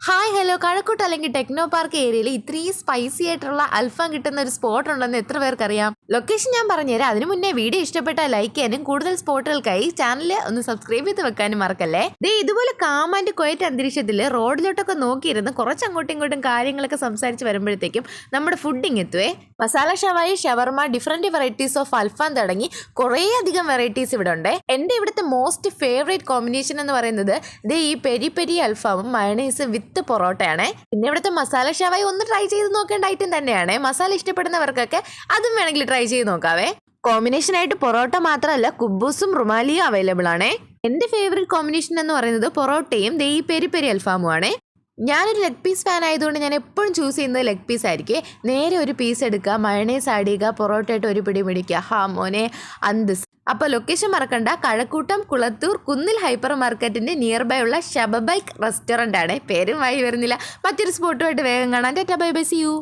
Hi hello കഴക്കൂട്ട് അല്ലെങ്കിൽ techno park ഏരിയയിൽ ഇത്രയും സ്പൈസി ആയിട്ടുള്ള അൽഫാം കിട്ടുന്ന ഒരു സ്പോട്ട് ഉണ്ടെന്ന് എത്ര പേർക്കറിയാം? ലൊക്കേഷൻ ഞാൻ പറഞ്ഞുതരാം. അതിനു മുന്നേ വീഡിയോ ഇഷ്ടപ്പെട്ടാൽ ലൈക്ക് ചെയ്യാനും കൂടുതൽ സ്പോട്ടുകൾക്കായി ചാനൽ ഒന്ന് സബ്സ്ക്രൈബ് ചെയ്ത് വെക്കാനും മറക്കല്ലേ. ഇതുപോലെ കാം ആൻഡ് ക്വയറ്റ് അന്തരീക്ഷത്തിൽ റോഡിലോട്ടൊക്കെ നോക്കിയിരുന്ന് കുറച്ച് അങ്ങോട്ടും ഇങ്ങോട്ടും കാര്യങ്ങളൊക്കെ സംസാരിച്ച് വരുമ്പോഴത്തേക്കും നമ്മുടെ ഫുഡിങ് എത്തുവേ. മസാല ഷവായി, ഷവർമ, ഡിഫറെന്റ് വെറൈറ്റീസ് ഓഫ് അൽഫാം തുടങ്ങി കുറേ അധികം വെറൈറ്റീസ് ഇവിടെ ഉണ്ട്. എൻ്റെ ഇവിടുത്തെ മോസ്റ്റ് ഫേവറേറ്റ് കോമ്പിനേഷൻ എന്ന് പറയുന്നത് ഈ പെരി പെരി അൽഫാമും മയണൈസ് വിത്ത് പൊറോട്ടയാണ്. പിന്നെ ഇവിടുത്തെ മസാല ഷവായി ഒന്ന് ട്രൈ ചെയ്ത് നോക്കേണ്ട ഐറ്റം തന്നെയാണ്. മസാല ഇഷ്ടപ്പെടുന്നവർക്കൊക്കെ അതും വേണമെങ്കിൽ ട്രൈ ചെയ്ത് നോക്കാവേ. കോമ്പിനേഷൻ ആയിട്ട് പൊറോട്ട മാത്രമല്ല കുബൂസും റുമാലിയും അവൈലബിൾ ആണ്. എന്റെ ഫേവറേറ്റ് കോമ്പിനേഷൻ എന്ന് പറയുന്നത് പൊറോട്ടയും ഈ പെരി പെരി അൽഫാമും ആണ്. ഞാനൊരു ലെഗ് പീസ് ഫാൻ ആയതുകൊണ്ട് ഞാൻ എപ്പോഴും ചൂസ് ചെയ്യുന്നത് ലെഗ് പീസ് ആയിരിക്കും. നേരെ ഒരു പീസ് എടുക്കുക, മയണൈസ് ആഡ് ചെയ്യുക, പൊറോട്ടയായിട്ട് ഒരു പിടി പിടിക്കുക. ഹാ മോനെ അന്തസ്. അപ്പോൾ ലൊക്കേഷൻ മറക്കണ്ട, കഴക്കൂട്ടം കുളത്തൂർ കുന്നിൽ ഹൈപ്പർ മാർക്കറ്റിന്റെ നിയർ ബൈ ഉള്ള ഷബബൈക്ക് റെസ്റ്റോറൻ്റ് ആണ്. പേരും വായി വരുന്നില്ല. മറ്റൊരു സ്പോട്ടുമായിട്ട് വേഗം കാണാൻ. Tata bye bye, see U.